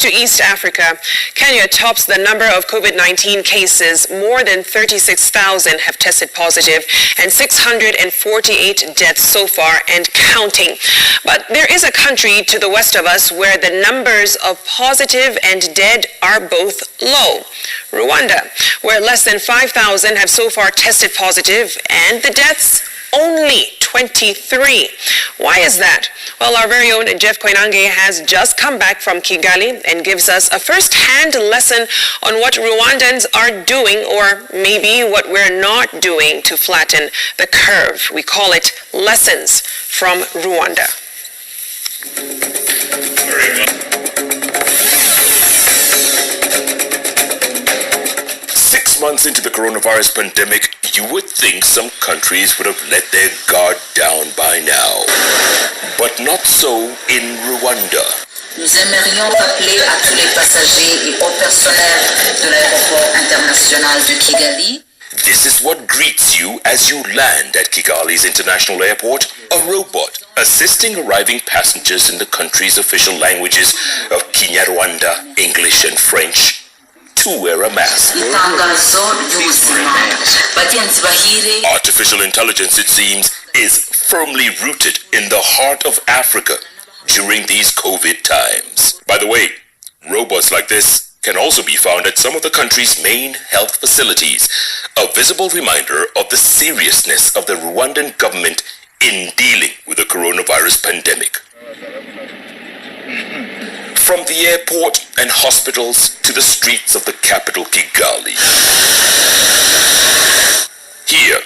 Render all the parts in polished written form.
to East Africa, Kenya tops the number of COVID-19 cases. More than 36,000 have tested positive and 648 deaths so far and counting. But there is a country to the west of us where the numbers of positive and dead are both low. Rwanda, where less than 5,000 have so far tested positive and the deaths only 23. Why is that? Well, our very own Jeff Koinange has just come back from Kigali and gives us a first-hand lesson on what Rwandans are doing, or maybe what we're not doing, to flatten the curve. We call it Lessons from Rwanda. 6 months into the coronavirus pandemic, you would think some countries would have let their guard down by now. But not so in Rwanda. Nous aimerions rappeler à tous les passagers et au personnel de l'aéroport international de Kigali. This is what greets you as you land at Kigali's International Airport, a robot assisting arriving passengers in the country's official languages of Kinyarwanda, English and French to wear a mask. Artificial intelligence, it seems, is firmly rooted in the heart of Africa during these COVID times. By the way, robots like this can also be found at some of the country's main health facilities, a visible reminder of the seriousness of the Rwandan government in dealing with the coronavirus pandemic. From the airport and hospitals to the streets of the capital, Kigali. Here,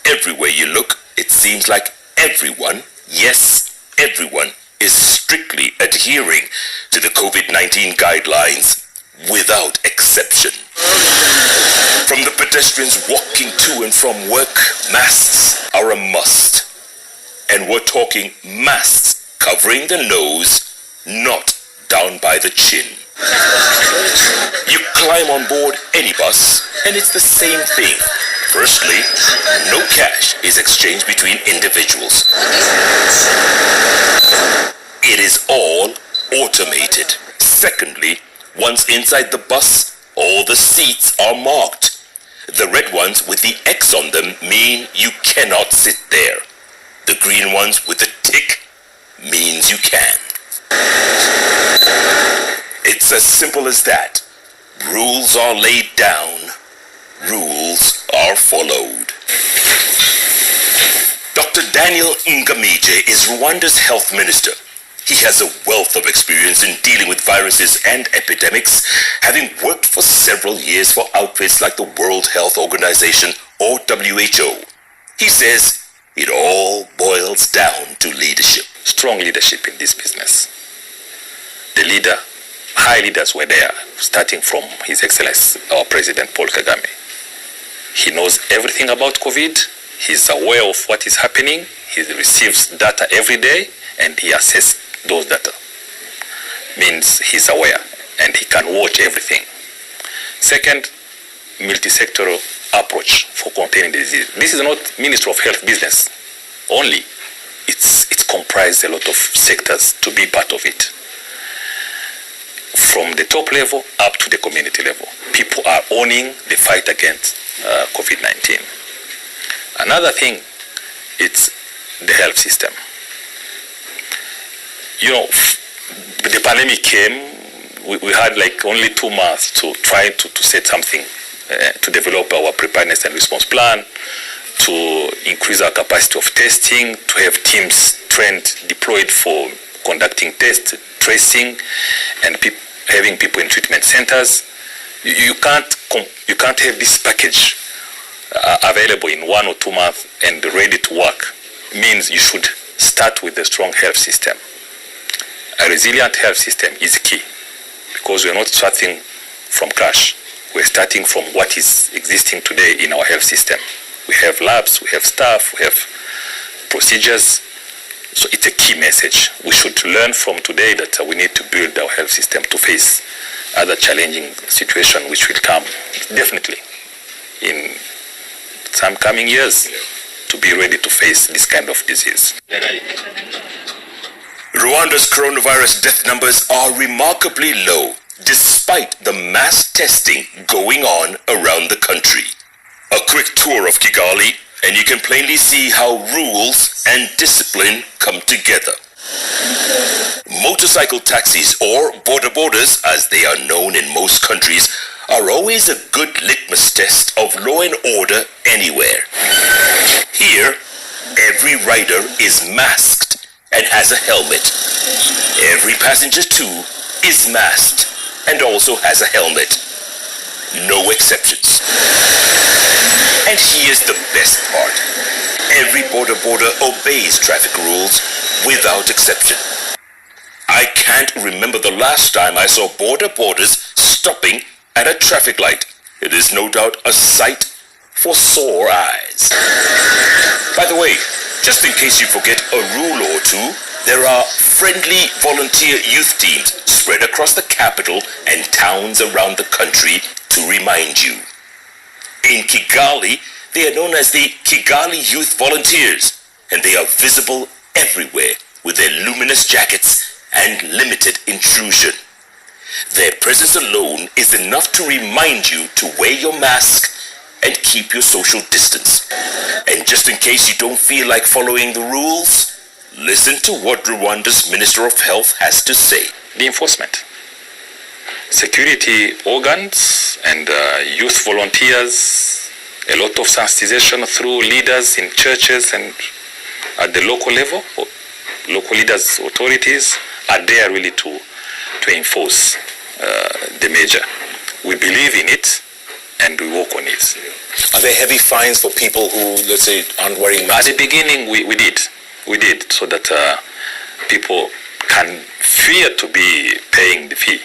everywhere you look, it seems like everyone, yes, everyone, is strictly adhering to the COVID-19 guidelines without exception. From the pedestrians walking to and from work, masks are a must. And we're talking masks covering the nose, not down by the chin. You climb on board any bus and it's the same thing. Firstly, no cash is exchanged between individuals. It is all automated. Secondly, once inside the bus, all the seats are marked. The red ones with the X on them mean you cannot sit there. The green ones with the tick means you can. It's as simple as that. Rules are laid down. Rules are followed. Dr. Daniel Ngamije is Rwanda's health minister. He has a wealth of experience in dealing with viruses and epidemics, having worked for several years for outfits like the World Health Organization, or WHO. He says it all boils down to leadership. Strong leadership in this business. The high leaders were there, starting from His Excellency, our President Paul Kagame. He knows everything about COVID. He's aware of what is happening. He receives data every day, and he assesses those data. Means he's aware, and he can watch everything. Second, multi-sectoral approach for containing the disease. This is not Ministry of Health business only. It comprises a lot of sectors to be part of it. From the top level up to the community level, people are owning the fight against COVID-19. Another thing, it's the health system. You know, the pandemic came, we had like only 2 months to try to set something, to develop our preparedness and response plan, to increase our capacity of testing, to have teams trained, deployed for conducting tests, tracing, and having people in treatment centers. You can't have this package available in 1 or 2 months and ready to work. Means you should start with a strong health system. A resilient health system is key, because we're not starting from crash. We're starting from what is existing today in our health system. We have labs, we have staff, we have procedures. So it's a key message. We should learn from today that we need to build our health system to face other challenging situations which will come definitely in some coming years, to be ready to face this kind of disease. Rwanda's coronavirus death numbers are remarkably low, despite the mass testing going on around the country. A quick tour of Kigali, and you can plainly see how rules and discipline come together. Motorcycle taxis, or border borders as they are known in most countries, are always a good litmus test of law and order anywhere. Here, every rider is masked and has a helmet. Every passenger too is masked and also has a helmet. No exceptions. And here's the best part. Every border obeys traffic rules without exception. I can't remember the last time I saw borders stopping at a traffic light. It is no doubt a sight for sore eyes. By the way, just in case you forget a rule or two, there are friendly volunteer youth teams spread across the capital and towns around the country to remind you. In Kigali, they are known as the Kigali Youth Volunteers, and they are visible everywhere with their luminous jackets and limited intrusion. Their presence alone is enough to remind you to wear your mask and keep your social distance. And just in case you don't feel like following the rules, listen to what Rwanda's Minister of Health has to say. The enforcement, security organs and youth volunteers, a lot of sensitization through leaders in churches and at the local level, local leaders, authorities are there really to enforce the measure. We believe in it and we work on it. Are there heavy fines for people who, let's say, aren't wearing masks? At the beginning, we did so that people can fear to be paying the fee.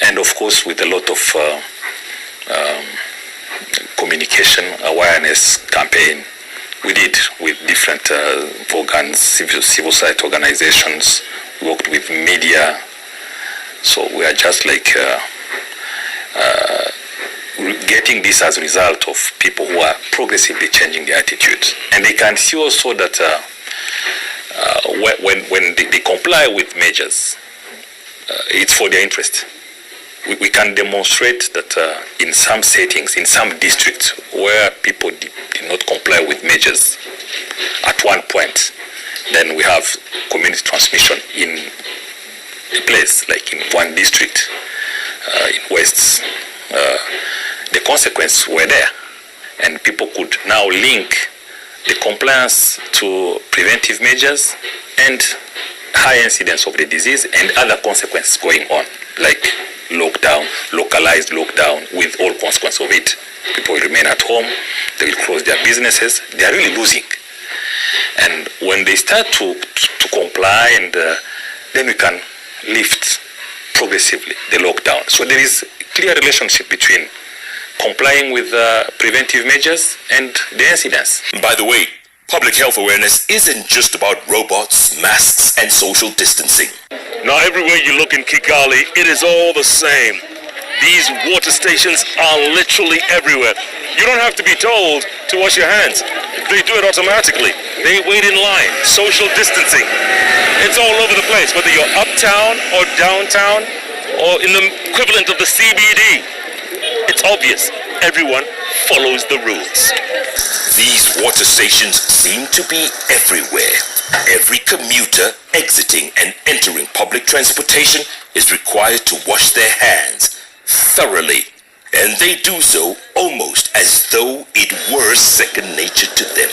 And of course, with a lot of communication awareness campaign, we did with different organs, civil society organizations, worked with media. So we are just like getting this as a result of people who are progressively changing their attitude. And they can see also that when they comply with measures, it's for their interest. We can demonstrate that in some settings, in some districts where people did not comply with measures at one point, then we have community transmission in a place, like in one district, in West. The consequences were there, and people could now link the compliance to preventive measures and high incidence of the disease and other consequences going on, like lockdown, localized lockdown with all consequences of it. People will remain at home, they will close their businesses, they are really losing. And when they start to comply, and then we can lift progressively the lockdown. So there is a clear relationship between complying with preventive measures and the incidence. By the way, public health awareness isn't just about robots, masks, and social distancing. Now everywhere you look in Kigali, it is all the same. These water stations are literally everywhere. You don't have to be told to wash your hands. They do it automatically. They wait in line. Social distancing. It's all over the place, whether you're uptown or downtown or in the equivalent of the CBD. It's obvious. Everyone follows the rules. These water stations seem to be everywhere. Every commuter exiting and entering public transportation is required to wash their hands thoroughly, and they do so almost as though it were second nature to them.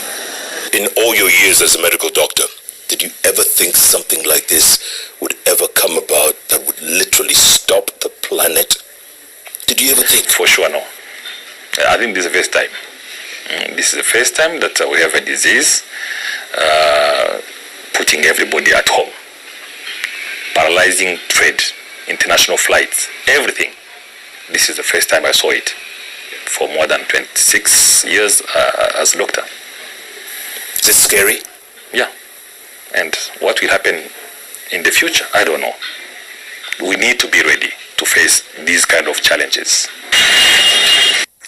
In all your years as a medical doctor, did you ever think something like this would ever come about that would literally stop the planet? Did you ever think? For sure, no. I think this is the first time. This is the first time that we have a disease putting everybody at home, paralyzing trade, international flights, everything. This is the first time I saw it for more than 26 years as a doctor. Is it scary? Yeah. And what will happen in the future, I don't know. We need to be ready to face these kind of challenges.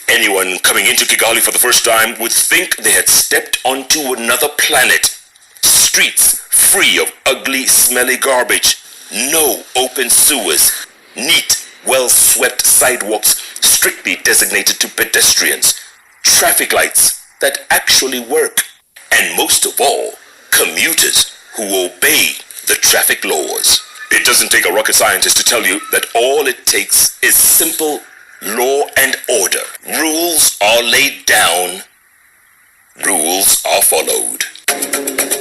Anyone coming into Kigali for the first time would think they had stepped onto another planet. Streets free of ugly, smelly garbage. No open sewers. neat, well-swept sidewalks strictly designated to pedestrians, traffic lights that actually work, and most of all, commuters who obey the traffic laws. It doesn't take a rocket scientist to tell you that all it takes is simple law and order. Rules are laid down, rules are followed.